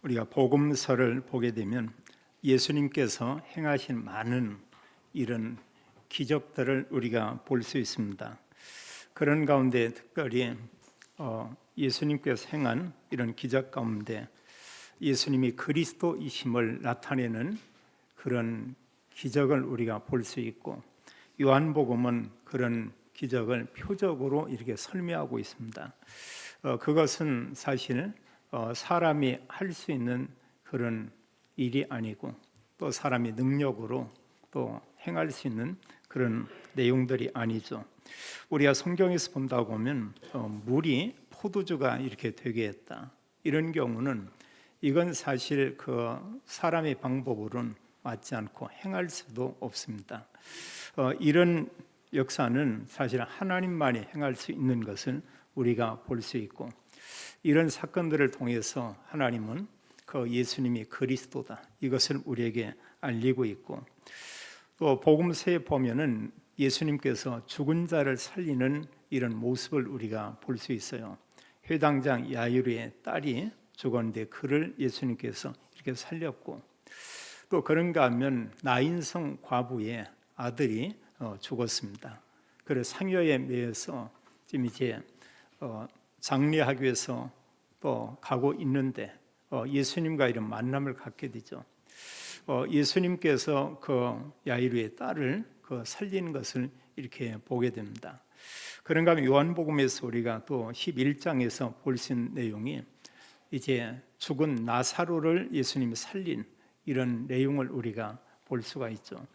우리가 복음서를 보게 되면 예수님께서 행하신 많은 이런 기적들을 우리가 볼 수 있습니다. 그런 가운데 특별히 예수님께서 행한 이런 기적 가운데 예수님이 그리스도이심을 나타내는 그런 기적을 우리가 볼 수 있고, 요한복음은 그런 기적을 표적으로 이렇게 설명하고 있습니다. 그것은 사실 사람이 할 수 있는 그런 일이 아니고, 또 사람이 능력으로 또 행할 수 있는 그런 내용들이 아니죠. 우리가 성경에서 본다고 보면 물이 포도주가 이렇게 되게 했다, 이런 경우는 이건 사실 그 사람의 방법으로는 맞지 않고 행할 수도 없습니다. 이런 역사는 사실 하나님만이 행할 수 있는 것을 우리가 볼 수 있고, 이런 사건들을 통해서 하나님은 그 예수님이 그리스도다, 이것을 우리에게 알리고 있고, 또 복음서에 보면은 예수님께서 죽은 자를 살리는 이런 모습을 우리가 볼 수 있어요. 회당장 야이로의 딸이 죽었는데 그를 예수님께서 이렇게 살렸고, 또 그런가 하면 나인성 과부의 아들이 죽었습니다. 그래서 상여에 매여서 지금 이제 장례하기 위해서 또 가고 있는데 예수님과 이런 만남을 갖게 되죠. 예수님께서 그 야이로의 딸을 살린 것을 이렇게 보게 됩니다. 그런가 하면 요한복음에서 우리가 또 11장에서 볼 수 있는 내용이 이제 죽은 나사로를 예수님이 살린 이런 내용을 우리가 볼 수가 있죠.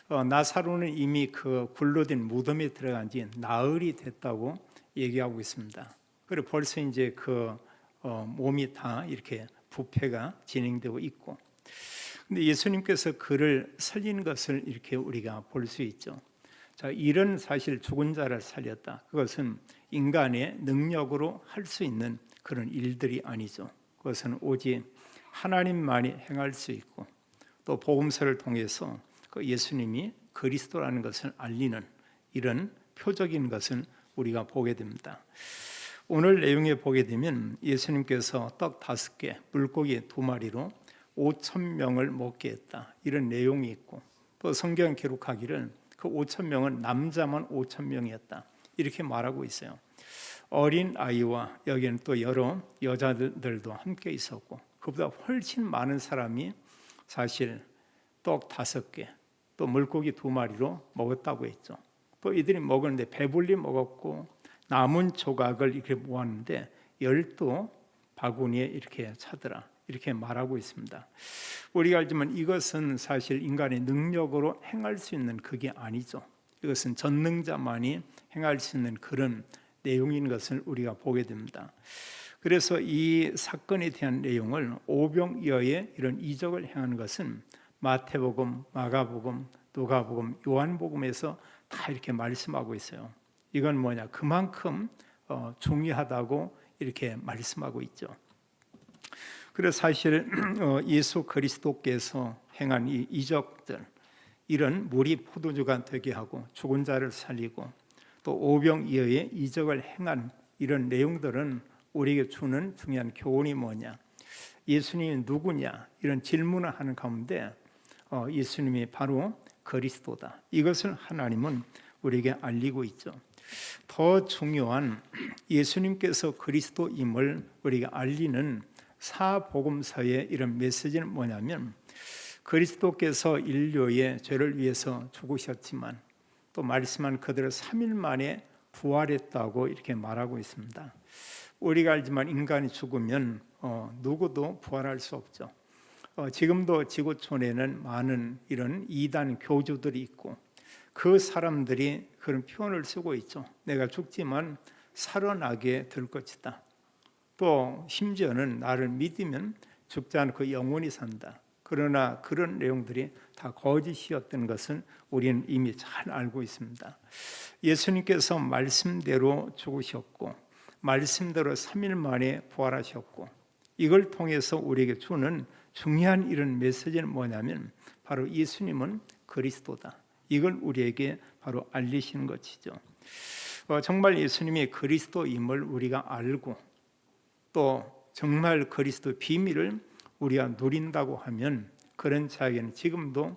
나사로는 이미 그 굴러된 무덤에 들어간 지 나흘이 됐다고 얘기하고 있습니다. 그리고 벌써 이제 그 몸이 다 이렇게 부패가 진행되고 있고, 근데 예수님께서 그를 살린 것을 이렇게 우리가 볼 수 있죠. 자, 이런 사실 죽은 자를 살렸다, 그것은 인간의 능력으로 할 수 있는 그런 일들이 아니죠. 그것은 오직 하나님만이 행할 수 있고, 또 복음서를 통해서 그 예수님이 그리스도라는 것을 알리는 이런 표적인 것을 우리가 보게 됩니다. 오늘 내용에 보게 되면 예수님께서 떡 5개, 물고기 2마리로 5,000명을 먹게 했다, 이런 내용이 있고, 또 성경 기록하기를 그 5,000명은 남자만 5,000명이었다, 이렇게 말하고 있어요. 어린 아이와 여기는 또 여러 여자들도 함께 있었고, 그보다 훨씬 많은 사람이 사실 떡 5개, 또 물고기 2마리로 먹었다고 했죠. 또 이들이 먹었는데 배불리 먹었고, 남은 조각을 이렇게 모았는데 12바구니에 이렇게 차더라, 이렇게 말하고 있습니다. 우리가 알지만 이것은 사실 인간의 능력으로 행할 수 있는 그게 아니죠. 이것은 전능자만이 행할 수 있는 그런 내용인 것을 우리가 보게 됩니다. 그래서 이 사건에 대한 내용을 오병이어의 이런 이적을 행하는 것은 마태복음, 마가복음, 누가복음, 요한복음에서 다 이렇게 말씀하고 있어요. 이건 뭐냐, 그만큼 중요하다고 이렇게 말씀하고 있죠. 그래서 사실 예수 그리스도께서 행한 이 이적들, 이런 물이 포도주가 되게 하고 죽은 자를 살리고 또 오병이어의 이적을 행한 이런 내용들은 우리에게 주는 중요한 교훈이 뭐냐, 예수님이 누구냐, 이런 질문을 하는 가운데 예수님이 바로 그리스도다, 이것을 하나님은 우리에게 알리고 있죠. 더 중요한 예수님께서 그리스도임을 우리가 알리는 사복음서의 이런 메시지는 뭐냐면, 그리스도께서 인류의 죄를 위해서 죽으셨지만 또 말씀한 그대로 3일 만에 부활했다고 이렇게 말하고 있습니다. 우리가 알지만 인간이 죽으면 누구도 부활할 수 없죠. 지금도 지구촌에는 많은 이런 이단 교주들이 있고, 그 사람들이 그런 표현을 쓰고 있죠. 내가 죽지만 살아나게 될 것이다. 또 심지어는 나를 믿으면 죽지 않고 영원히 산다. 그러나 그런 내용들이 다 거짓이었던 것은 우리는 이미 잘 알고 있습니다. 예수님께서 말씀대로 죽으셨고, 말씀대로 3일 만에 부활하셨고, 이걸 통해서 우리에게 주는 중요한 이런 메시지는 뭐냐면 바로 예수님은 그리스도다, 이걸 우리에게 바로 알리시는 것이죠. 정말 예수님이 그리스도임을 우리가 알고, 또 정말 그리스도 비밀을 우리가 누린다고 하면 그런 자에게는 지금도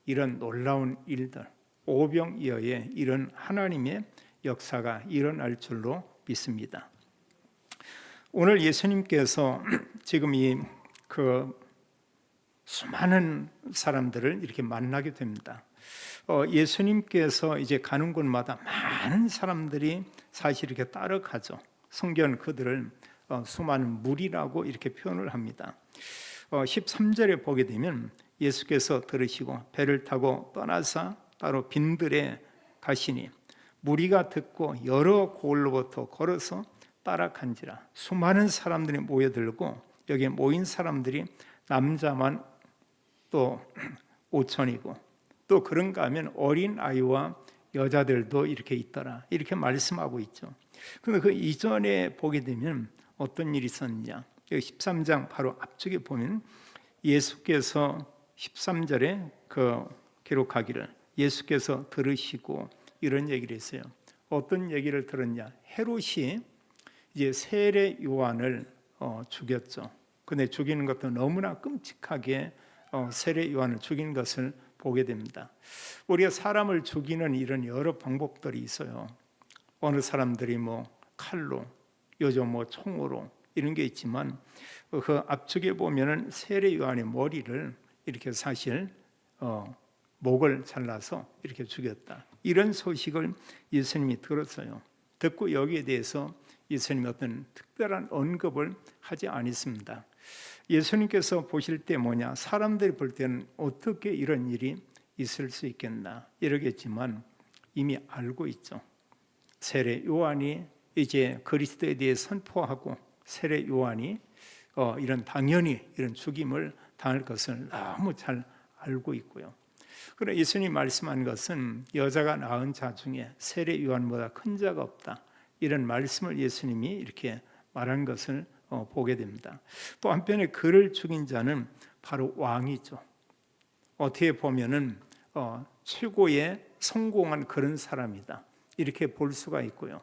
이런 놀라운 일들, 오병이어의 이런 하나님의 역사가 일어날 줄로 믿습니다. 오늘 예수님께서 지금 그 수많은 사람들을 이렇게 만나게 됩니다. 예수님께서 이제 가는 곳마다 많은 사람들이 사실 이렇게 따라가죠. 성경은 그들을 수많은 무리라고 이렇게 표현을 합니다. 13절에 보게 되면 예수께서 들으시고 배를 타고 떠나사 따로 빈들에 가시니 무리가 듣고 여러 고을로부터 걸어서 따라간지라. 수많은 사람들이 모여들고 여기에 모인 사람들이 남자만 또 5천이고 또 그런가 하면 어린 아이와 여자들도 이렇게 있더라, 이렇게 말씀하고 있죠. 그런데 그 이전에 보게 되면 어떤 일이 있었느냐, 13장 바로 앞쪽에 보면 예수께서 13절에 기록하기를 예수께서 들으시고 이런 얘기를 했어요. 어떤 얘기를 들었냐, 헤롯이 이제 세례 요한을 죽였죠. 근데 죽이는 것도 너무나 끔찍하게 세례 요한을 죽인 것을 보게 됩니다. 우리가 사람을 죽이는 이런 여러 방법들이 있어요. 어느 사람들이 칼로, 요즘 총으로 이런 게 있지만 그 앞쪽에 보면은 세례 요한의 머리를 이렇게 사실 목을 잘라서 이렇게 죽였다, 이런 소식을 예수님이 들었어요. 듣고 여기에 대해서 예수님이 어떤 특별한 언급을 하지 않았습니다. 예수님께서 보실 때 사람들이 볼 때는 어떻게 이런 일이 있을 수 있겠나 이러겠지만 이미 알고 있죠. 세례 요한이 이제 그리스도에 대해 선포하고 세례 요한이 이런 당연히 이런 죽임을 당할 것을 너무 잘 알고 있고요. 그러나 예수님이 말씀한 것은 여자가 낳은 자 중에 세례 요한보다 큰 자가 없다, 이런 말씀을 예수님이 이렇게 말한 것을 보게 됩니다. 또 한편에 그를 죽인 자는 바로 왕이죠. 어떻게 보면은 최고의 성공한 그런 사람이다, 이렇게 볼 수가 있고요.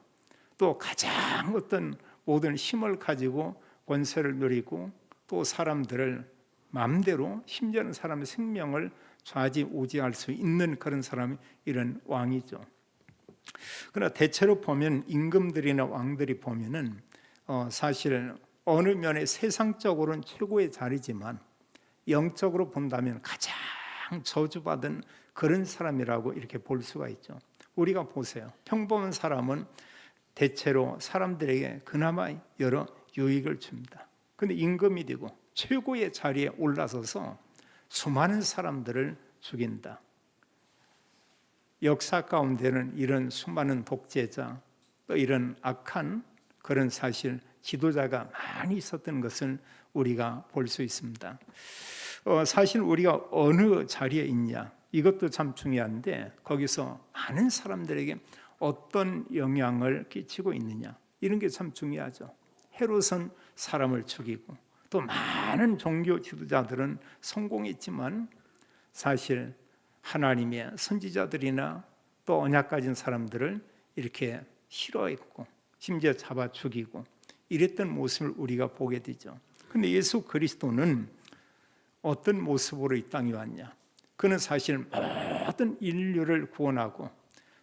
또 가장 어떤 모든 힘을 가지고 권세를 누리고 또 사람들을 마음대로, 심지어는 사람의 생명을 좌지우지할 수 있는 그런 사람이 이런 왕이죠. 그러나 대체로 보면 임금들이나 왕들이 보면은 사실 어느 면에 세상적으로는 최고의 자리지만 영적으로 본다면 가장 저주받은 그런 사람이라고 이렇게 볼 수가 있죠. 우리가 보세요. 평범한 사람은 대체로 사람들에게 그나마 여러 유익을 줍니다. 그런데 임금이 되고 최고의 자리에 올라서서 수많은 사람들을 죽인다. 역사 가운데는 이런 수많은 독재자, 또 이런 악한 그런 사실 지도자가 많이 있었던 것을 우리가 볼 수 있습니다. 사실 우리가 어느 자리에 있냐, 이것도 참 중요한데 거기서 많은 사람들에게 어떤 영향을 끼치고 있느냐, 이런 게 참 중요하죠. 헤롯은 사람을 죽이고 또 많은 종교 지도자들은 성공했지만 사실 하나님의 선지자들이나 또 언약 가진 사람들을 이렇게 싫어했고 심지어 잡아 죽이고 이랬던 모습을 우리가 보게 되죠. 그런데 예수 그리스도는 어떤 모습으로 이 땅에 왔냐? 그는 사실 모든 인류를 구원하고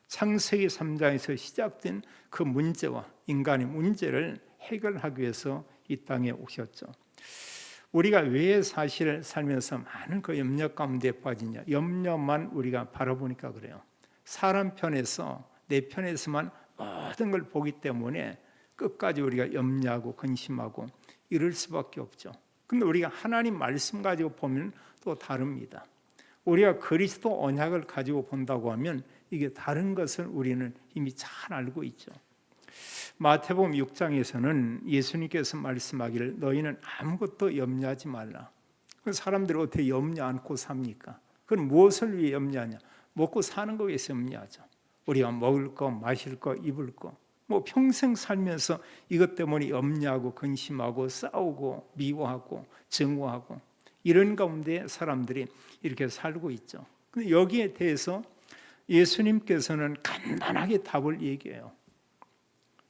창세기 3장에서 시작된 그 문제와 인간의 문제를 해결하기 위해서 이 땅에 오셨죠. 우리가 왜 사실 살면서 많은 그 염려 가운데 빠지냐? 염려만 우리가 바라보니까 그래요. 사람 편에서, 내 편에서만 모든 걸 보기 때문에 끝까지 우리가 염려하고 근심하고 이럴 수밖에 없죠. 근데 우리가 하나님 말씀 가지고 보면 또 다릅니다. 우리가 그리스도 언약을 가지고 본다고 하면 이게 다른 것을 우리는 이미 잘 알고 있죠. 마태복음 6장에서는 예수님께서 말씀하기를 너희는 아무것도 염려하지 말라. 사람들이 어떻게 염려 않고 삽니까? 그건 무엇을 위해 염려하냐? 먹고 사는 거 위해서 염려하죠. 우리가 먹을 거, 마실 거, 입을 거, 평생 살면서 이것 때문에 염려하고 근심하고 싸우고 미워하고 증오하고 이런 가운데 사람들이 이렇게 살고 있죠. 근데 여기에 대해서 예수님께서는 간단하게 답을 얘기해요.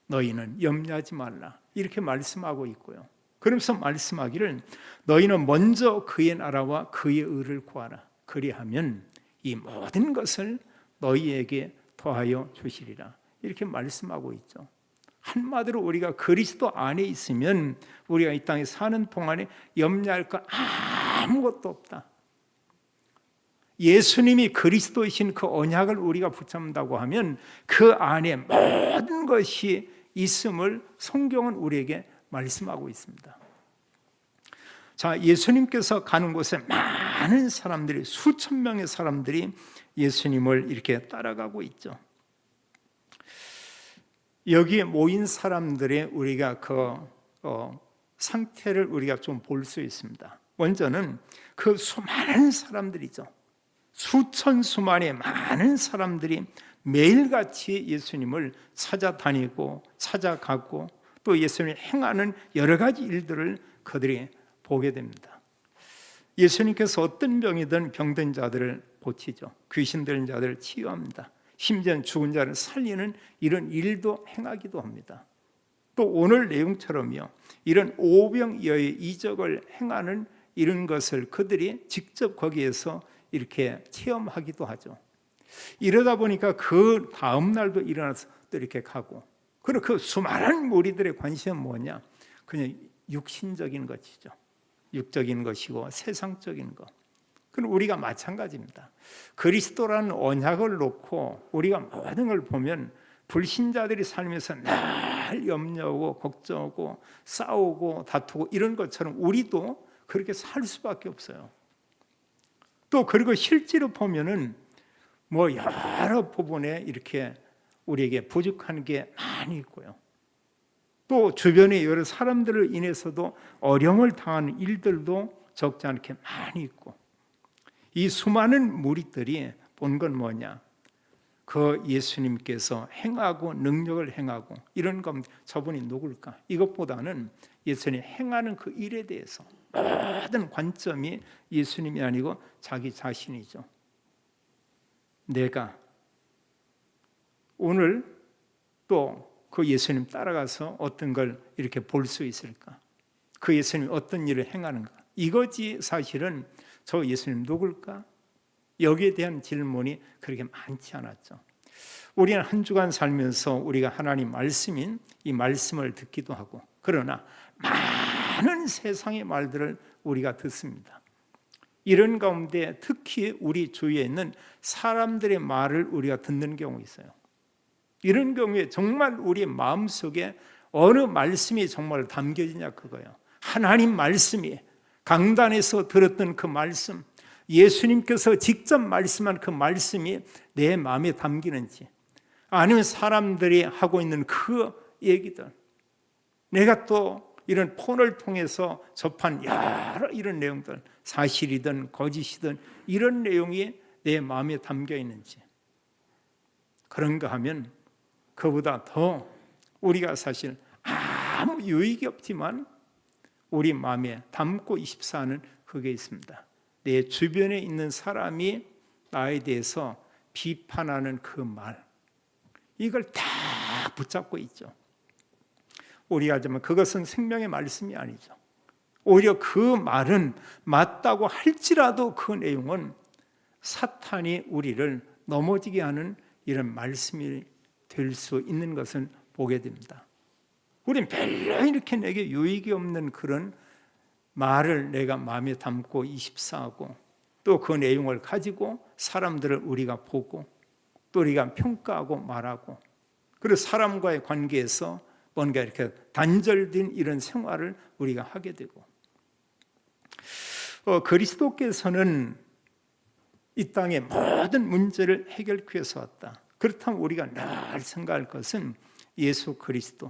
너희는 염려하지 말라, 이렇게 말씀하고 있고요. 그러면서 말씀하기를 너희는 먼저 그의 나라와 그의 의를 구하라. 그리하면 이 모든 것을 너희에게 더하여 주시리라. 이렇게 말씀하고 있죠. 한마디로 우리가 그리스도 안에 있으면 우리가 이 땅에 사는 동안에 염려할 거 아무것도 없다. 예수님이 그리스도이신 그 언약을 우리가 붙잡는다고 하면 그 안에 모든 것이 있음을 성경은 우리에게 말씀하고 있습니다. 자, 예수님께서 가는 곳에 많은 사람들이, 수천 명의 사람들이 예수님을 이렇게 따라가고 있죠. 여기에 모인 사람들의 우리가 그 상태를 우리가 좀 볼 수 있습니다. 먼저는 그 수많은 사람들이죠. 수천 수만의 많은 사람들이 매일같이 예수님을 찾아다니고 찾아가고 또 예수님이 행하는 여러 가지 일들을 그들이 보게 됩니다. 예수님께서 어떤 병이든 병든 자들을 고치죠. 귀신 들린 자들을 치유합니다. 심지어 죽은 자를 살리는 이런 일도 행하기도 합니다. 또 오늘 내용처럼요, 이런 오병이어의 이적을 행하는 이런 것을 그들이 직접 거기에서 이렇게 체험하기도 하죠. 이러다 보니까 그 다음 날도 일어나서 또 이렇게 가고, 그리고 그 수많은 무리들의 관심은 뭐냐? 그냥 육신적인 것이죠. 육적인 것이고 세상적인 것. 그럼 우리가 마찬가지입니다. 그리스도라는 언약을 놓고 우리가 모든 걸 보면 불신자들이 살면서 늘 염려하고 걱정하고 싸우고 다투고 이런 것처럼 우리도 그렇게 살 수밖에 없어요. 또 그리고 실제로 보면은 뭐 여러 부분에 이렇게 우리에게 부족한 게 많이 있고요. 또 주변에 여러 사람들을 인해서도 어려움을 당하는 일들도 적지 않게 많이 있고, 이 수많은 무리들이 본 건 뭐냐? 그 예수님께서 행하고 능력을 행하고 이런 것, 저분이 누굴까? 이것보다는 예수님이 행하는 그 일에 대해서 모든 관점이 예수님이 아니고 자기 자신이죠. 내가 오늘 또 그 예수님 따라가서 어떤 걸 이렇게 볼 수 있을까? 그 예수님이 어떤 일을 행하는가? 이거지 사실은 저 예수님 누굴까? 여기에 대한 질문이 그렇게 많지 않았죠. 우리는 한 주간 살면서 우리가 하나님 말씀인 이 말씀을 듣기도 하고, 그러나 많은 세상의 말들을 우리가 듣습니다. 이런 가운데 특히 우리 주위에 있는 사람들의 말을 우리가 듣는 경우 있어요. 이런 경우에 정말 우리 마음속에 어느 말씀이 정말 담겨지냐 그거예요. 하나님 말씀이, 강단에서 들었던 그 말씀, 예수님께서 직접 말씀한 그 말씀이 내 마음에 담기는지, 아니면 사람들이 하고 있는 그 얘기들, 내가 또 이런 폰을 통해서 접한 여러 이런 내용들, 사실이든 거짓이든 이런 내용이 내 마음에 담겨 있는지, 그런가 하면 그보다 더 우리가 사실 아무 유익이 없지만 우리 마음에 담고 싶사하는 그게 있습니다. 내 주변에 있는 사람이 나에 대해서 비판하는 그 말, 이걸 다 붙잡고 있죠. 우리가 하지만 그것은 생명의 말씀이 아니죠. 오히려 그 말은 맞다고 할지라도 그 내용은 사탄이 우리를 넘어지게 하는 이런 말씀이 될 수 있는 것을 보게 됩니다. 우리는 별로 이렇게 내게 유익이 없는 그런 말을 내가 마음에 담고 이십사하고, 또 그 내용을 가지고 사람들을 우리가 보고 또 우리가 평가하고 말하고, 그리고 사람과의 관계에서 뭔가 이렇게 단절된 이런 생활을 우리가 하게 되고, 그리스도께서는 이 땅의 모든 문제를 해결하기 위해서 왔다. 그렇다면 우리가 늘 생각할 것은 예수 그리스도,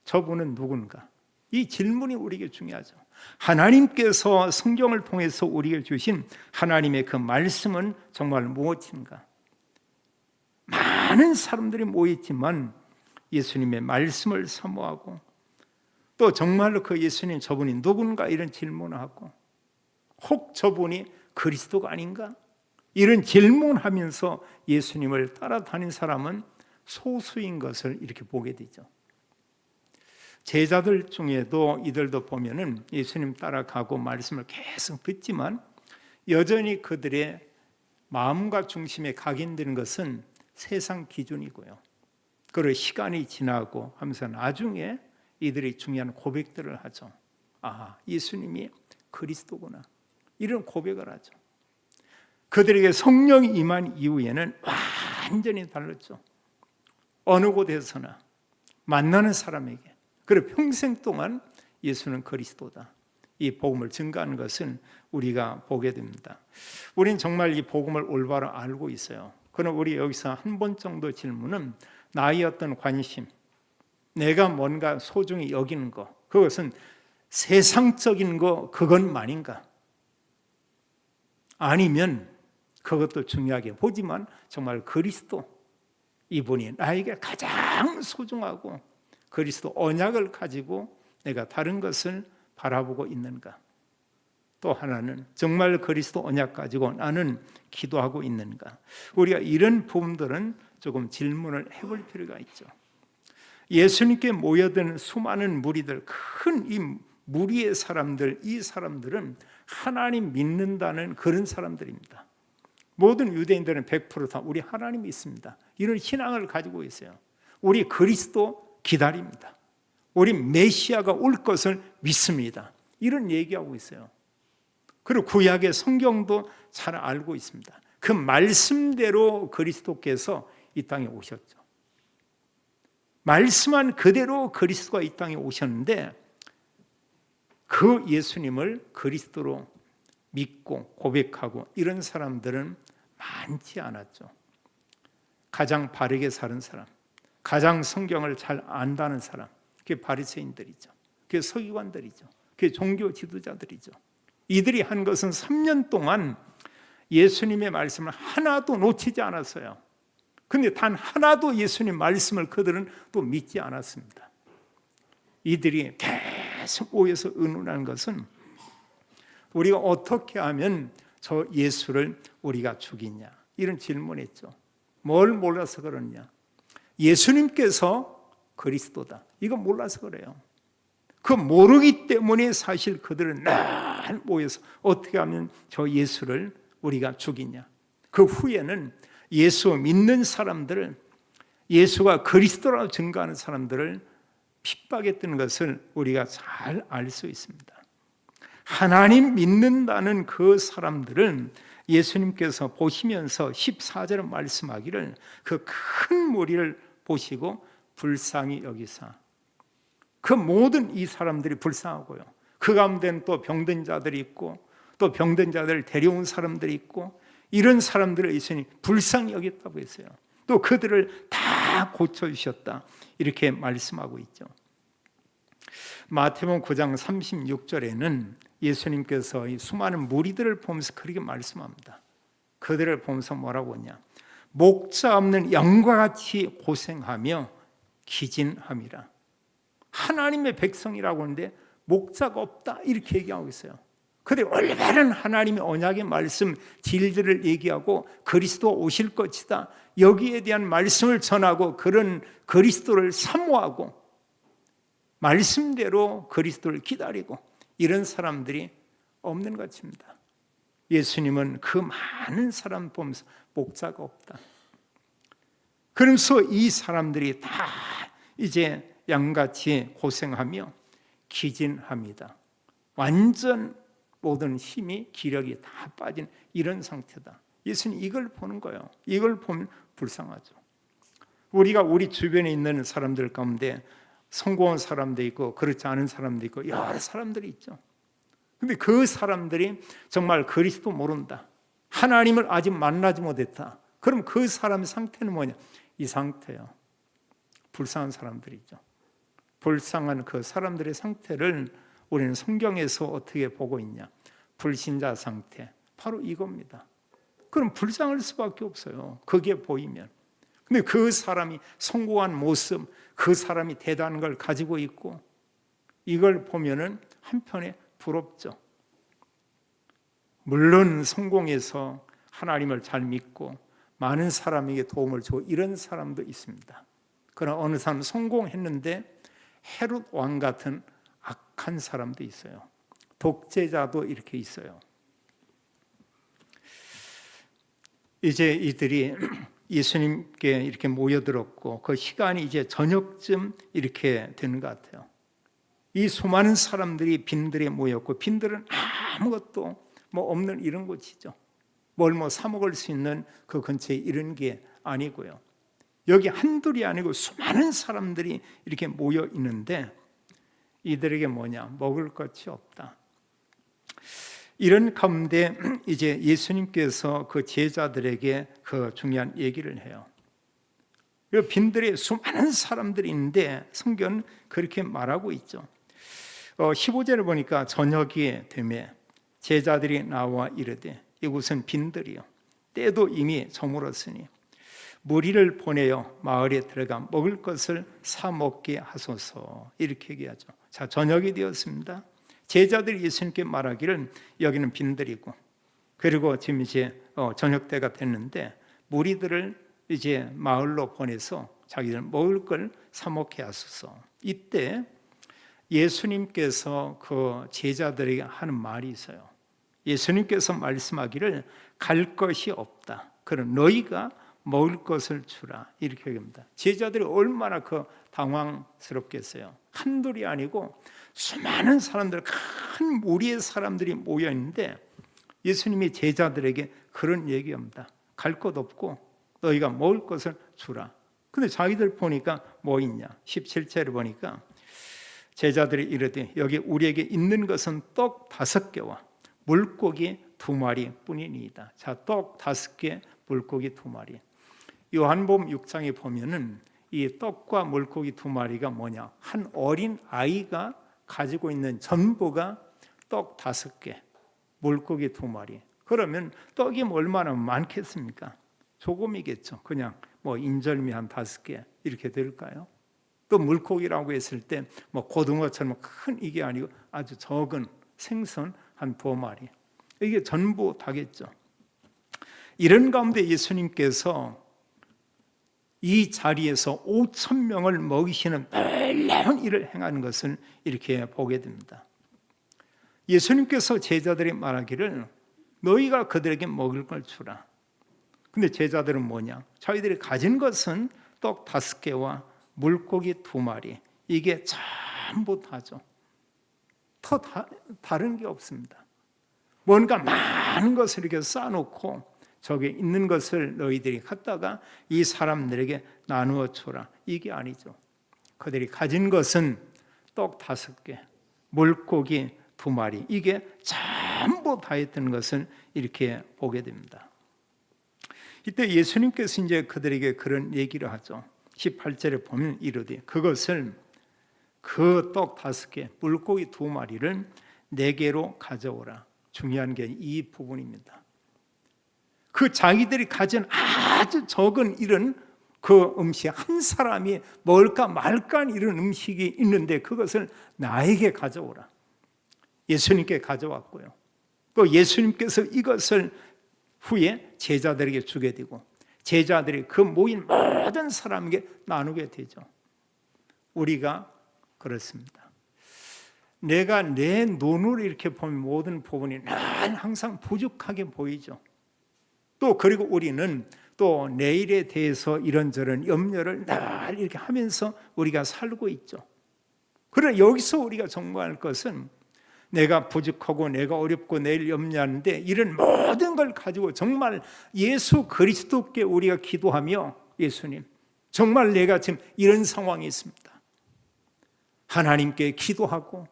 저분은 누군가? 이 질문이 우리에게 중요하죠. 하나님께서 성경을 통해서 우리에게 주신 하나님의 그 말씀은 정말 무엇인가? 많은 사람들이 모였지만 예수님의 말씀을 사모하고, 또 정말로 그 예수님 저분이 누군가 이런 질문을 하고, 혹 저분이 그리스도가 아닌가? 이런 질문하면서 예수님을 따라다닌 사람은 소수인 것을 이렇게 보게 되죠. 제자들 중에도 이들도 보면은 예수님 따라가고 말씀을 계속 듣지만 여전히 그들의 마음과 중심에 각인되는 것은 세상 기준이고요. 그리고 시간이 지나고 하면서 나중에 이들이 중요한 고백들을 하죠. 아, 예수님이 그리스도구나. 이런 고백을 하죠. 그들에게 성령이 임한 이후에는 완전히 달랐죠. 어느 곳에서나 만나는 사람에게, 그리고 평생 동안 예수는 그리스도다, 이 복음을 증거하는 것은 우리가 보게 됩니다. 우리는 정말 이 복음을 올바로 알고 있어요. 그럼 우리 여기서 한 번 정도 질문은 나의 어떤 관심, 내가 뭔가 소중히 여기는 것, 그것은 세상적인 거 그것만인가? 아니면 그것도 중요하게 보지만 정말 그리스도, 이분이 나에게 가장 소중하고 그리스도 언약을 가지고 내가 다른 것을 바라보고 있는가? 또 하나는 정말 그리스도 언약 가지고 나는 기도하고 있는가? 우리가 이런 부분들은 조금 질문을 해볼 필요가 있죠. 예수님께 모여든 수많은 무리들, 큰 이 무리의 사람들, 이 사람들은 하나님 믿는다는 그런 사람들입니다. 모든 유대인들은 100% 다 우리 하나님이 있습니다, 이런 신앙을 가지고 있어요. 우리 그리스도 기다립니다. 우리 메시아가 올 것을 믿습니다, 이런 얘기하고 있어요. 그리고 구약의 성경도 잘 알고 있습니다. 그 말씀대로 그리스도께서 이 땅에 오셨죠. 말씀한 그대로 그리스도가 이 땅에 오셨는데 그 예수님을 그리스도로 믿고 고백하고 이런 사람들은 많지 않았죠. 가장 바르게 사는 사람, 가장 성경을 잘 안다는 사람, 그게 바리새인들이죠. 그게 서기관들이죠. 그게 종교 지도자들이죠. 이들이 한 것은 3년 동안 예수님의 말씀을 하나도 놓치지 않았어요. 근데 단 하나도 예수님 말씀을 그들은 또 믿지 않았습니다. 이들이 계속 모여서 의논하는 것은 우리가 어떻게 하면 저 예수를 우리가 죽이냐, 이런 질문했죠. 뭘 몰라서 그러냐? 예수님께서 그리스도다, 이거 몰라서 그래요. 그 모르기 때문에 사실 그들은 날 모여서 어떻게 하면 저 예수를 우리가 죽이냐. 그 후에는 예수 믿는 사람들을, 예수가 그리스도라고 증거하는 사람들을 핍박했던 것을 우리가 잘 알 수 있습니다. 하나님 믿는다는 그 사람들은 예수님께서 보시면서 14절에 말씀하기를 그 큰 무리를 보시고 불쌍히 여기사, 그 모든 이 사람들이 불쌍하고요, 그 가운데는 또 병든 자들이 있고 또 병든 자들을 데려온 사람들이 있고 이런 사람들을 예수님이 불쌍히 여겼다고 했어요. 또 그들을 다 고쳐주셨다, 이렇게 말씀하고 있죠. 마태복음 9장 36절에는 예수님께서 이 수많은 무리들을 보면서 그렇게 말씀합니다. 그들을 보면서 뭐라고 하냐? 목자 없는 양과 같이 고생하며 기진함이라. 하나님의 백성이라고 하는데 목자가 없다, 이렇게 얘기하고 있어요. 그들이 올바른 하나님의 언약의 말씀 진리를 얘기하고 그리스도 오실 것이다, 여기에 대한 말씀을 전하고 그런 그리스도를 사모하고 말씀대로 그리스도를 기다리고 이런 사람들이 없는 것입니다. 예수님은 그 많은 사람 보면서 목자가 없다. 그러면서 이 사람들이 다 이제 양같이 고생하며 기진합니다. 완전 모든 힘이, 기력이 다 빠진 이런 상태다. 예수님 이걸 보는 거예요. 이걸 보면 불쌍하죠. 우리가 우리 주변에 있는 사람들 가운데 성공한 사람도 있고 그렇지 않은 사람도 있고 여러 사람들이 있죠. 근데 그 사람들이 정말 그리스도 모른다, 하나님을 아직 만나지 못했다, 그럼 그 사람의 상태는 뭐냐? 이 상태예요. 불쌍한 사람들이죠. 불쌍한 그 사람들의 상태를 우리는 성경에서 어떻게 보고 있냐? 불신자 상태, 바로 이겁니다. 그럼 불쌍할 수밖에 없어요, 그게 보이면. 근데 그 사람이 성공한 모습, 그 사람이 대단한 걸 가지고 있고 이걸 보면은 한편에 부럽죠. 물론 성공해서 하나님을 잘 믿고 많은 사람에게 도움을 주고 이런 사람도 있습니다. 그러나 어느 사람 성공했는데 헤롯 왕 같은 악한 사람도 있어요. 독재자도 이렇게 있어요. 이제 이들이 예수님께 이렇게 모여들었고 그 시간이 이제 저녁쯤 이렇게 되는 것 같아요. 이 수많은 사람들이 빈들에 모였고, 빈들은 아무것도 없는 이런 곳이죠. 뭘 사 먹을 수 있는 그 근처에 이런 게 아니고요. 여기 한둘이 아니고 수많은 사람들이 이렇게 모여 있는데 이들에게 먹을 것이 없다. 이런 가운데 이제 예수님께서 그 제자들에게 그 중요한 얘기를 해요. 빈들에 수많은 사람들이 있는데 성경은 그렇게 말하고 있죠. 15절을 보니까 저녁이 되매 제자들이 나와 이르되 이곳은 빈들이요 때도 이미 저물었으니 무리를 보내어 마을에 들어가 먹을 것을 사 먹게 하소서, 이렇게 얘기하죠. 자, 저녁이 되었습니다. 제자들이 예수님께 말하기를 여기는 빈들이고, 그리고 지금 이제 저녁 때가 됐는데 무리들을 이제 마을로 보내서 자기들 먹을 걸 사 먹게 하소서. 이때 예수님께서 그 제자들에게 하는 말이 있어요. 예수님께서 말씀하기를 갈 것이 없다. 그럼 너희가 먹을 것을 주라, 이렇게 얘기합니다. 제자들이 얼마나 그 당황스럽겠어요. 한둘이 아니고 수많은 사람들, 큰 무리의 사람들이 모여 있는데 예수님이 제자들에게 그런 얘기합니다. 갈 것 없고 너희가 먹을 것을 주라. 근데 자기들 보니까 뭐 있냐? 17절을 보니까 제자들이 이르되 여기 우리에게 있는 것은 떡 5개와 물고기 2마리 뿐이니이다. 자, 떡 5개, 물고기 2마리. 요한복음 6장에 보면은 이 떡과 물고기 2마리가 뭐냐? 한 어린 아이가 가지고 있는 전부가 떡 5개, 물고기 2마리. 그러면 떡이 얼마나 많겠습니까? 조금이겠죠. 그냥 인절미 한 5개 이렇게 될까요? 또 물고기라고 했을 때 고등어처럼 큰 이게 아니고 아주 적은 생선 한 2마리. 이게 전부 다겠죠. 이런 가운데 예수님께서 이 자리에서 5,000명을 먹이시는 놀라운 일을 행하는 것을 이렇게 보게 됩니다. 예수님께서 제자들이 말하기를 너희가 그들에게 먹을 걸 주라. 근데 제자들은 뭐냐? 자기들이 가진 것은 떡 5개와 물고기 2마리. 이게 전부 다죠. 더 다른 게 없습니다. 뭔가 많은 것을 이렇게 쌓아놓고 저기 있는 것을 너희들이 갖다가 이 사람들에게 나누어 줘라. 이게 아니죠. 그들이 가진 것은 떡 5개, 물고기 2마리. 이게 전부 다했던 것을 이렇게 보게 됩니다. 이때 예수님께서 이제 그들에게 그런 얘기를 하죠. 18절에 보면 이르되 그것을 그 떡 5개, 물고기 2마리를 내게로 가져오라. 중요한 게 이 부분입니다. 그 자기들이 가진 아주 적은 이런 그 음식, 한 사람이 먹을까 말까 이런 음식이 있는데 그것을 나에게 가져오라. 예수님께 가져왔고요. 또 예수님께서 이것을 후에 제자들에게 주게 되고 제자들이 그 모인 모든 사람에게 나누게 되죠. 우리가 그렇습니다. 내가 내 눈으로 이렇게 보면 모든 부분이 늘 항상 부족하게 보이죠. 또 그리고 우리는 또 내일에 대해서 이런저런 염려를 늘 이렇게 하면서 우리가 살고 있죠. 그러나 여기서 우리가 정말 것은 내가 부족하고 내가 어렵고 내일 염려하는데 이런 모든 걸 가지고 정말 예수 그리스도께 우리가 기도하며 예수님, 정말 내가 지금 이런 상황이 있습니다. 하나님께 기도하고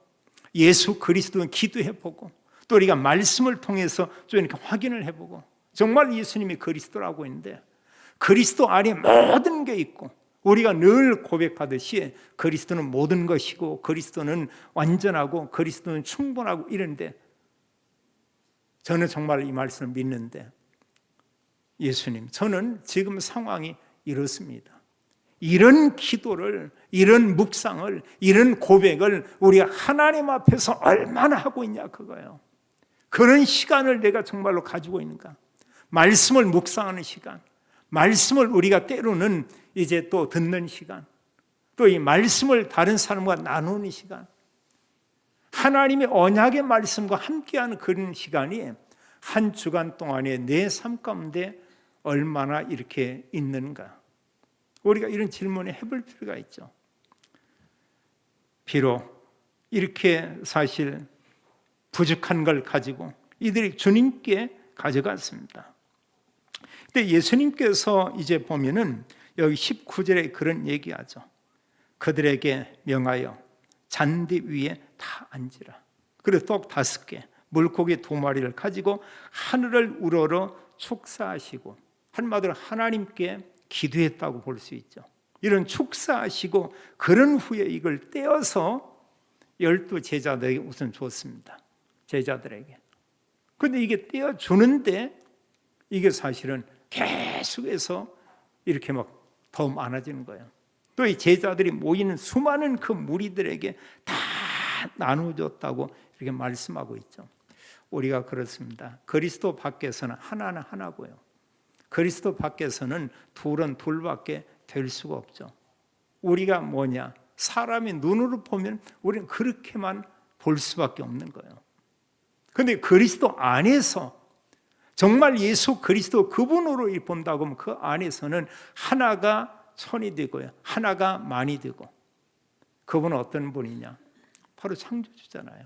예수 그리스도는 기도해보고 또 우리가 말씀을 통해서 좀 이렇게 확인을 해보고 정말 예수님이 그리스도라고 했는데 그리스도 안에 모든 게 있고 우리가 늘 고백하듯이 그리스도는 모든 것이고 그리스도는 완전하고 그리스도는 충분하고 이런데 저는 정말 이 말씀을 믿는데 예수님, 저는 지금 상황이 이렇습니다. 이런 기도를, 이런 묵상을, 이런 고백을 우리가 하나님 앞에서 얼마나 하고 있냐 그거예요. 그런 시간을 내가 정말로 가지고 있는가? 말씀을 묵상하는 시간, 말씀을 우리가 때로는 이제 또 듣는 시간, 또 이 말씀을 다른 사람과 나누는 시간, 하나님의 언약의 말씀과 함께하는 그런 시간이 한 주간 동안에 내 삶 가운데 얼마나 이렇게 있는가? 우리가 이런 질문을 해볼 필요가 있죠. 비록 이렇게 사실 부족한 걸 가지고 이들이 주님께 가져갔습니다. 근데 예수님께서 이제 보면은 여기 19절에 그런 얘기하죠. 그들에게 명하여 잔디 위에 다 앉으라. 그래서 떡 5개, 물고기 2마리를 가지고 하늘을 우러러 축사하시고, 한마디로 하나님께 기도했다고 볼 수 있죠. 이런 축사하시고 그런 후에 이걸 떼어서 12 제자들에게 우선 줬습니다. 제자들에게. 근데 이게 떼어주는데 이게 사실은 계속해서 이렇게 막 더 많아지는 거예요. 또 이 제자들이 모이는 수많은 그 무리들에게 다 나눠줬다고 이렇게 말씀하고 있죠. 우리가 그렇습니다. 그리스도 밖에서는 하나는 하나고요. 그리스도 밖에서는 둘은 둘밖에 될 수가 없죠. 우리가 뭐냐? 사람의 눈으로 보면 우리는 그렇게만 볼 수밖에 없는 거예요. 그런데 그리스도 안에서 정말 예수 그리스도 그분으로 본다고 하면 그 안에서는 하나가 천이 되고요, 하나가 만이 되고. 그분은 어떤 분이냐? 바로 창조주잖아요.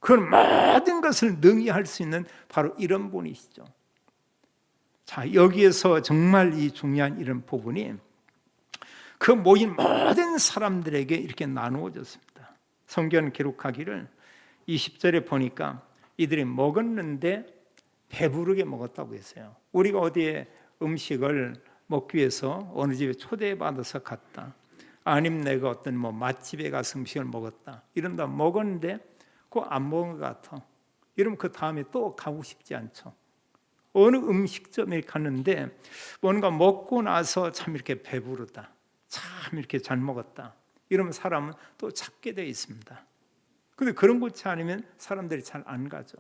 그 모든 것을 능히 할 수 있는 바로 이런 분이시죠. 자, 여기에서 정말 이 중요한 이런 부분이 그 모인 모든 사람들에게 이렇게 나누어졌습니다. 성경은 기록하기를 20절에 보니까 이들이 먹었는데 배부르게 먹었다고 했어요. 우리가 어디에 음식을 먹기 위해서 어느 집에 초대받아서 갔다, 아니면 내가 어떤 맛집에 가서 음식을 먹었다, 이런다 먹었는데 그거 안 먹은 것 같아. 이러면 그 다음에 또 가고 싶지 않죠. 어느 음식점에 갔는데 뭔가 먹고 나서 참 이렇게 배부르다, 참 이렇게 잘 먹었다, 이러면 사람은 또 찾게 되어 있습니다. 근데 그런 곳이 아니면 사람들이 잘 안 가죠.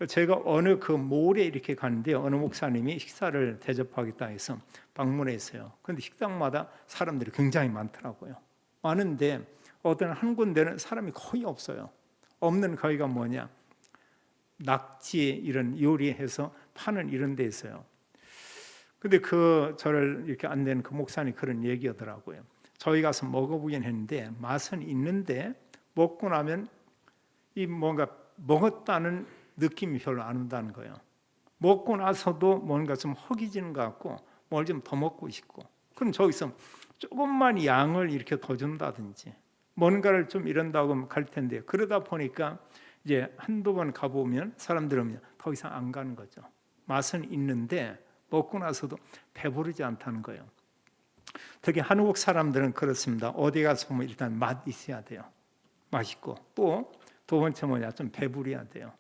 제가 어느 그 몰에 이렇게 갔는데 어느 목사님이 식사를 대접하겠다 해서 방문했어요. 그런데 식당마다 사람들이 굉장히 많더라고요. 많은데 어떤 한 군데는 사람이 거의 없어요. 없는 거기가 뭐냐? 낙지 이런 요리해서 파는 이런 데 있어요. 근데 그 저를 이렇게 안내는 그 목사님이 그런 얘기하더라고요. 저희 가서 먹어보긴 했는데 맛은 있는데 먹고 나면 이 뭔가 먹었다는 느낌이 별로 안 온다는 거예요. 먹고 나서도 뭔가 좀 허기지는 것 같고 뭘 좀 더 먹고 싶고. 그럼 저기서 조금만 양을 이렇게 더 준다든지 뭔가를 좀 이런다고 하면 갈 텐데, 그러다 보니까 이제 한두 번 가보면 사람들은 더 이상 안 가는 거죠. 맛은 있는데 먹고 나서도 배부르지 않다는 거예요. 특히 한국 사람들은 그렇습니다. 어디 가서 보면 일단 맛 있어야 돼요. 맛있고, 또 두 번째 뭐냐? 좀 배부려야 돼요.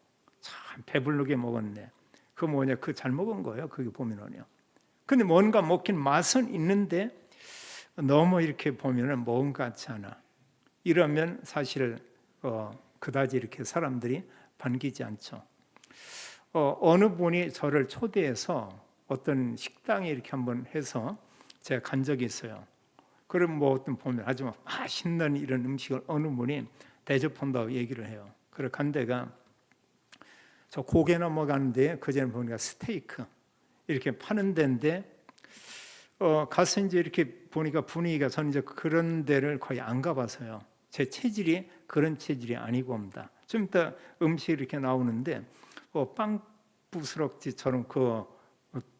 참 배부르게 먹었네. 그 뭐냐? 그 잘 먹은 거예요. 그게 보면은요. 근데 뭔가 먹긴 맛은 있는데 너무 이렇게 보면은 먹은 것 같지 않아. 이러면 사실 그다지 이렇게 사람들이 반기지 않죠. 어느 분이 저를 초대해서 어떤 식당에 이렇게 한번 해서 제가 간 적이 있어요. 그럼 뭐 어떤 보면 아주 맛있는 이런 음식을 어느 분이 대접한다고 얘기를 해요. 그래 간 데가 저 고개 넘어가는데 그전에 보니까 스테이크 이렇게 파는 데인데 가서 이제 이렇게 보니까 분위기가 저는 이제 그런 데를 거의 안 가봐서요. 제 체질이 그런 체질이 아니고 옵니다. 좀 이따 음식 이렇게 나오는데 빵 부스럭지처럼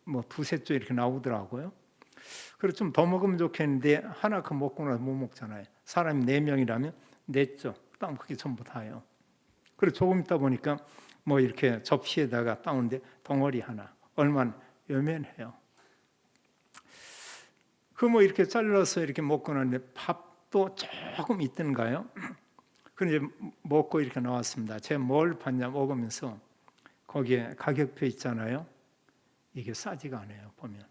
뭐 두세 쪽 이렇게 나오더라고요. 그래서 좀 더 먹으면 좋겠는데 하나 그 먹고 나서 못 먹잖아요. 사람이 4명이라면 4쪽 딱 그게 전부 다예요. 그리고 조금 있다 보니까 뭐 이렇게 접시에다가 따오는데 덩어리 하나 얼마나 요면해요. 그 뭐 이렇게 잘라서 이렇게 먹고 나는데 밥도 조금 있던가요? 그런데 이제 먹고 이렇게 나왔습니다. 제가 뭘 봤냐 먹으면서 거기에 가격표 있잖아요. 이게 싸지가 않아요. 보면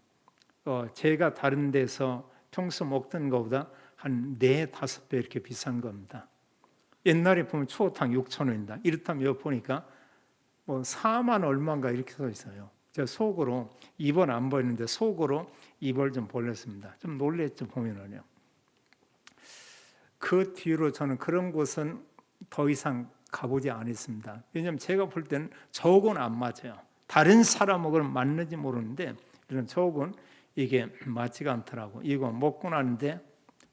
제가 다른 데서 평소 먹던 것보다 한 4-5배 이렇게 비싼 겁니다. 옛날에 보면 추어탕 6,000원이다. 이렇다면 여기 보니까 뭐 4만 얼마인가 이렇게 써 있어요. 제가 속으로 입은 안 보이는데 속으로 입을 좀 벌렸습니다. 좀 놀랬죠 보면은요. 그 뒤로 저는 그런 곳은 더 이상 가보지 않았습니다. 왜냐하면 제가 볼 때는 저건 안 맞아요. 다른 사람하고는 맞는지 모르는데 이런 저건 이게 맞지가 않더라고. 이거 먹고 나는데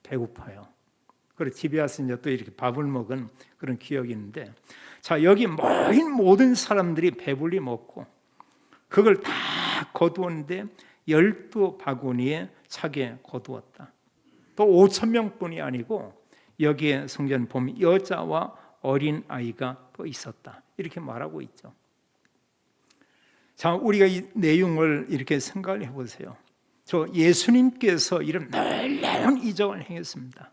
배고파요. 그래서 집에 와서 이제 또 이렇게 밥을 먹은 그런 기억이 있는데, 자, 여기 모인 모든 사람들이 배불리 먹고 그걸 다 거두었는데 12바구니에 차게 거두었다. 또 5,000명뿐이 아니고 여기에 성경 보면 여자와 어린 아이가 또 있었다. 이렇게 말하고 있죠. 자, 우리가 이 내용을 이렇게 생각을 해보세요. 저 예수님께서 이런 놀라운 이적을 행했습니다.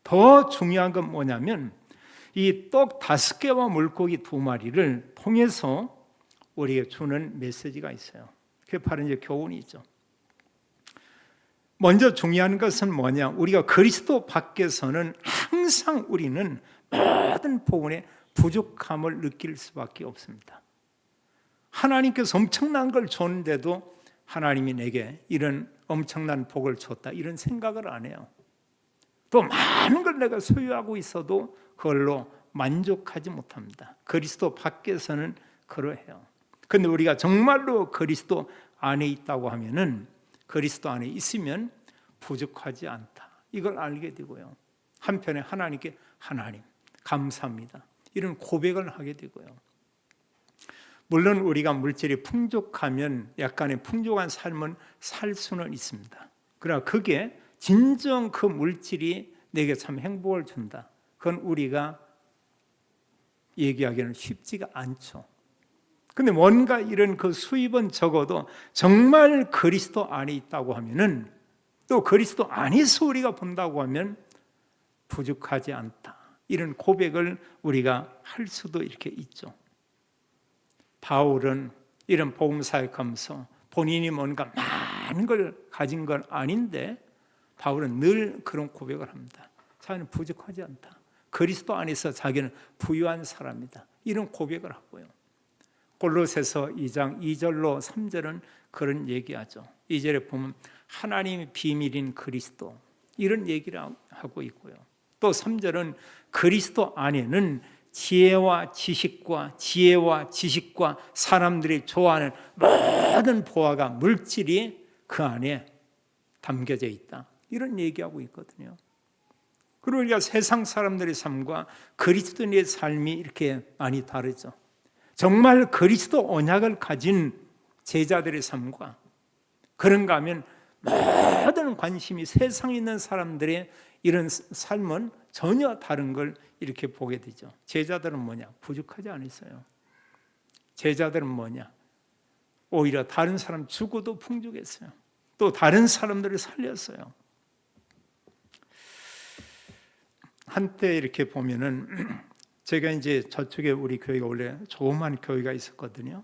더 중요한 건 뭐냐면 이 떡 5개와 물고기 2마리를 통해서 우리에게 주는 메시지가 있어요. 그게 바로 이제 교훈이 있죠. 먼저 중요한 것은 뭐냐? 우리가 그리스도 밖에서는 항상 우리는 모든 부분에 부족함을 느낄 수밖에 없습니다. 하나님께서 엄청난 걸 줬는데도 하나님이 내게 이런 엄청난 복을 줬다, 이런 생각을 안 해요. 또 많은 걸 내가 소유하고 있어도 그걸로 만족하지 못합니다. 그리스도 밖에서는 그러해요. 그런데 우리가 정말로 그리스도 안에 있다고 하면은, 그리스도 안에 있으면 부족하지 않다, 이걸 알게 되고요. 한편에 하나님께 하나님 감사합니다, 이런 고백을 하게 되고요. 물론 우리가 물질이 풍족하면 약간의 풍족한 삶은 살 수는 있습니다. 그러나 그게 진정 그 물질이 내게 참 행복을 준다, 그건 우리가 얘기하기는 쉽지가 않죠. 근데 뭔가 이런 그 수입은 적어도 정말 그리스도 안에 있다고 하면은, 또 그리스도 안에서 우리가 본다고 하면 부족하지 않다, 이런 고백을 우리가 할 수도 이렇게 있죠. 바울은 이런 복음 사역하면서 본인이 뭔가 많은 걸 가진 건 아닌데 바울은 늘 그런 고백을 합니다. 자기는 부족하지 않다, 그리스도 안에서 자기는 부유한 사람이다, 이런 고백을 하고요. 골로새서 2장 2절로 3절은 그런 얘기하죠. 2절에 보면 하나님의 비밀인 그리스도, 이런 얘기를 하고 있고요. 또 3절은 그리스도 안에는 지혜와 지식과 사람들이 좋아하는 모든 보화가, 물질이 그 안에 담겨져 있다, 이런 얘기하고 있거든요. 그리고 우리가 세상 사람들의 삶과 그리스도인의 삶이 이렇게 많이 다르죠. 정말 그리스도 언약을 가진 제자들의 삶과 그런가 하면 모든 관심이 세상에 있는 사람들의 이런 삶은 전혀 다른 걸 이렇게 보게 되죠. 제자들은 뭐냐? 부족하지 않았어요. 제자들은 뭐냐? 오히려 다른 사람 주고도 풍족했어요. 또 다른 사람들을 살렸어요. 한때 이렇게 보면은 제가 이제 저쪽에 우리 교회가 원래 조그만 교회가 있었거든요.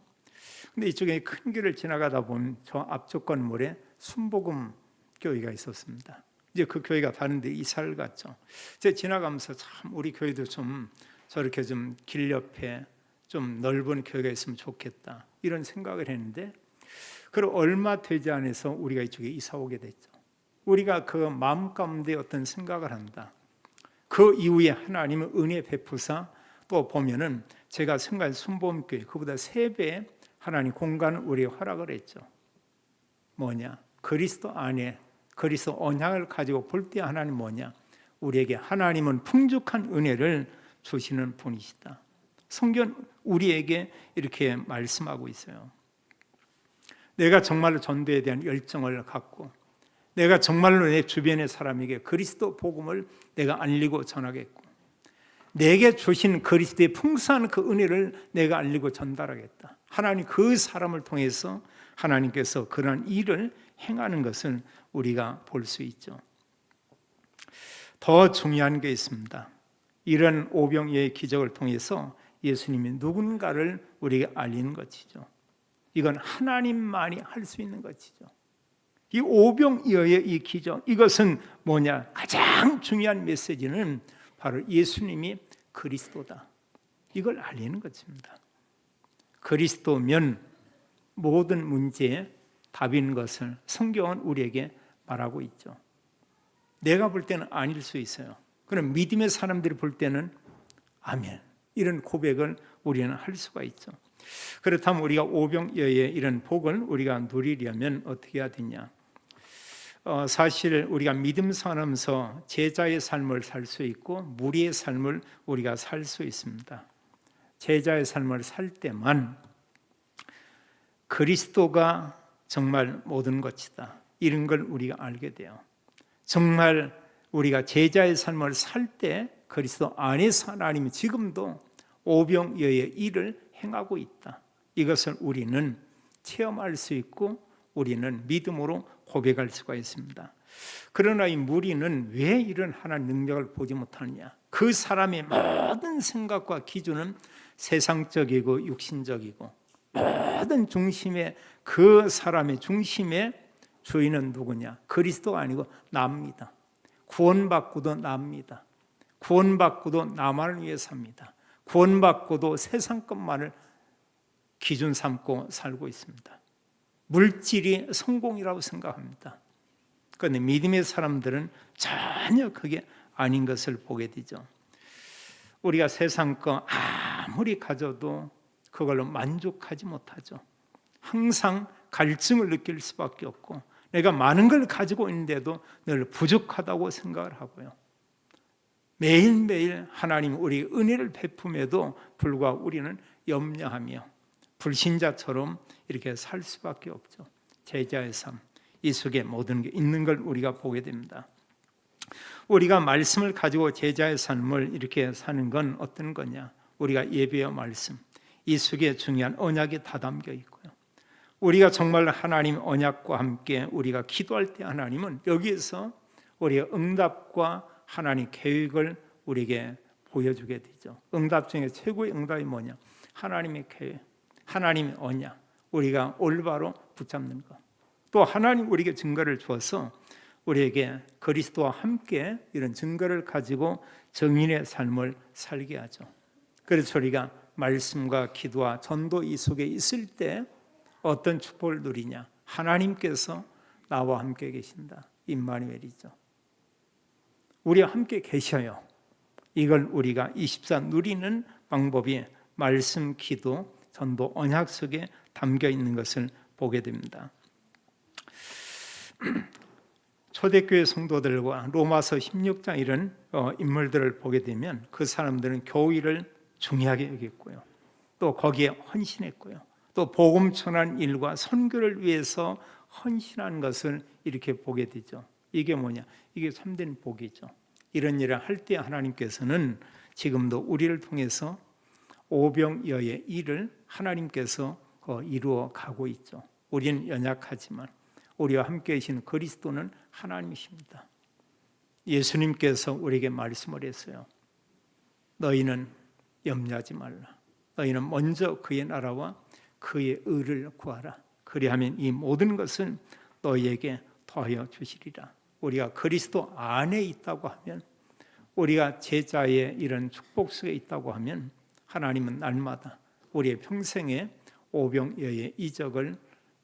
근데 이쪽에 큰 길을 지나가다 보면 저 앞쪽 건물에 순복음 교회가 있었습니다. 이제 그 교회가 다른 데 이사를 갔죠. 제가 지나가면서 참 우리 교회도 좀 저렇게 좀 길 옆에 좀 넓은 교회가 있으면 좋겠다, 이런 생각을 했는데, 그리고 얼마 되지 않아서 우리가 이쪽에 이사 오게 됐죠. 우리가 그 마음 가운데 어떤 생각을 한다. 그 이후에 하나님은 은혜 베푸사 또 보면은 제가 생각한 순복음교회 그보다 3배 하나님 공간을 우리에게 허락을 했죠. 뭐냐? 그리스도 안에 그리스도 언약을 가지고 볼 때 하나님 뭐냐? 우리에게 하나님은 풍족한 은혜를 주시는 분이시다. 성경 우리에게 이렇게 말씀하고 있어요. 내가 정말로 전도에 대한 열정을 갖고 내가 정말로 내 주변의 사람에게 그리스도 복음을 내가 알리고 전하겠고, 내게 주신 그리스도의 풍성한 그 은혜를 내가 알리고 전달하겠다. 하나님 그 사람을 통해서 하나님께서 그런 일을 행하는 것을 우리가 볼 수 있죠. 더 중요한 게 있습니다. 이런 오병이어의 기적을 통해서 예수님이 누군가를 우리에게 알리는 것이죠. 이건 하나님만이 할 수 있는 것이죠. 이 오병이어의 이 기적, 이것은 뭐냐? 가장 중요한 메시지는 바로 예수님이 그리스도다, 이걸 알리는 것입니다. 그리스도면 모든 문제에 답인 것을 성경은 우리에게 말하고 있죠. 내가 볼 때는 아닐 수 있어요. 그럼 믿음의 사람들이 볼 때는 아멘, 이런 고백을 우리는 할 수가 있죠. 그렇다면 우리가 오병이어의 이런 복을 우리가 누리려면 어떻게 해야 되냐? 사실 우리가 믿음 살면서 제자의 삶을 살 수 있고 무리의 삶을 우리가 살 수 있습니다. 제자의 삶을 살 때만 그리스도가 정말 모든 것이다, 이런 걸 우리가 알게 돼요. 정말 우리가 제자의 삶을 살 때 그리스도 안에서 하나님이 지금도 오병이어의 일을 행하고 있다, 이것을 우리는 체험할 수 있고 우리는 믿음으로 고백할 수가 있습니다. 그러나 이 무리는 왜 이런 하나님의 능력을 보지 못하느냐? 그 사람의 모든 생각과 기준은 세상적이고 육신적이고, 모든 중심의 그 사람의 중심의 주인은 누구냐? 그리스도가 아니고 나입니다. 구원받고도 나입니다. 구원받고도 나만을 위해 삽니다. 구원받고도 세상 것만을 기준 삼고 살고 있습니다. 물질이 성공이라고 생각합니다. 그런데 믿음의 사람들은 전혀 그게 아닌 것을 보게 되죠. 우리가 세상 거 아무리 가져도 그걸로 만족하지 못하죠. 항상 갈증을 느낄 수밖에 없고, 내가 많은 걸 가지고 있는데도 늘 부족하다고 생각을 하고요. 매일매일 하나님 우리 은혜를 베품에도 불구하고 우리는 염려하며 불신자처럼 이렇게 살 수밖에 없죠. 제자의 삶, 이 속에 모든 게 있는 걸 우리가 보게 됩니다. 우리가 말씀을 가지고 제자의 삶을 이렇게 사는 건 어떤 거냐? 우리가 예배와 말씀, 이 속에 중요한 언약이 다 담겨 있고요. 우리가 정말 하나님 언약과 함께 우리가 기도할 때 하나님은 여기에서 우리의 응답과 하나님 계획을 우리에게 보여주게 되죠. 응답 중에 최고의 응답이 뭐냐? 하나님의 계획, 하나님의 언약, 우리가 올바로 붙잡는 것. 또 하나님 우리에게 증거를 주어서 우리에게 그리스도와 함께 이런 증거를 가지고 정인의 삶을 살게 하죠. 그래서 우리가 말씀과 기도와 전도 이 속에 있을 때 어떤 축복을 누리냐? 하나님께서 나와 함께 계신다, 임마누엘이죠. 우리와 함께 계셔요. 이걸 우리가 24 누리는 방법이 말씀, 기도, 전도, 언약 속에 담겨 있는 것을 보게 됩니다. 초대교회 성도들과 로마서 16장 이런 인물들을 보게 되면 그 사람들은 교회를 중요하게 여겼고요, 또 거기에 헌신했고요, 또 복음 전한 일과 선교를 위해서 헌신한 것을 이렇게 보게 되죠. 이게 뭐냐? 이게 참된 복이죠. 이런 일을 할 때 하나님께서는 지금도 우리를 통해서 오병이어의 일을 하나님께서 이루어 가고 있죠. 우리는 연약하지만 우리와 함께 계신 그리스도는 하나님이십니다. 예수님께서 우리에게 말씀을 했어요. 너희는 염려하지 말라. 너희는 먼저 그의 나라와 그의 의를 구하라. 그리하면 이 모든 것은 너희에게 더하여 주시리라. 우리가 그리스도 안에 있다고 하면, 우리가 제자의 이런 축복 속에 있다고 하면 하나님은 날마다 우리의 평생에 오병이어의 이적을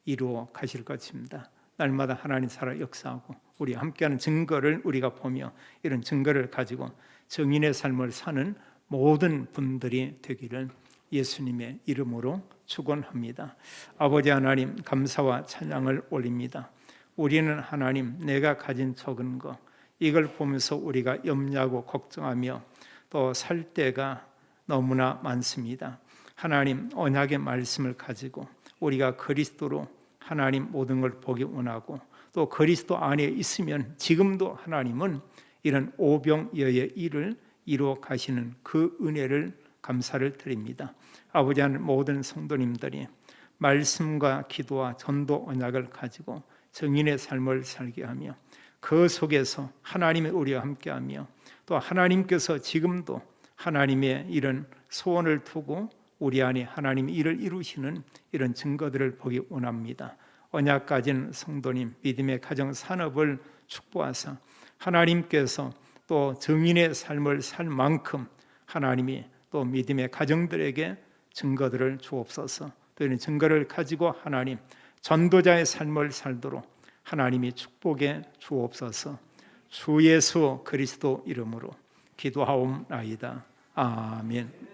이루어 가실 것입니다. 날마다 하나님 살아 역사하고 우리와 함께하는 증거를 우리가 보며 이런 증거를 가지고 정인의 삶을 사는 모든 분들이 되기를 예수님의 이름으로 축원합니다. 아버지 하나님, 감사와 찬양을 올립니다. 우리는 하나님, 내가 가진 적은 것, 이걸 보면서 우리가 염려하고 걱정하며 또 살 때가 너무나 많습니다. 하나님, 언약의 말씀을 가지고 우리가 그리스도로 하나님 모든 걸 보기 원하고, 또 그리스도 안에 있으면 지금도 하나님은 이런 오병이어의 일을 이루어 가시는 그 은혜를 감사를 드립니다. 아버지 하나님, 모든 성도님들이 말씀과 기도와 전도 언약을 가지고 정인의 삶을 살게 하며 그 속에서 하나님의 우리와 함께하며, 또 하나님께서 지금도 하나님의 이런 소원을 두고 우리 안에 하나님의 일을 이루시는 이런 증거들을 보기 원합니다. 언약 가진 성도님, 믿음의 가정 산업을 축복하사 하나님께서 또 정인의 삶을 살 만큼 하나님이 또 믿음의 가정들에게 증거들을 주옵소서. 또 이런 증거를 가지고 하나님 전도자의 삶을 살도록 하나님이 축복해 주옵소서. 주 예수 그리스도 이름으로 기도하옵나이다. 아멘.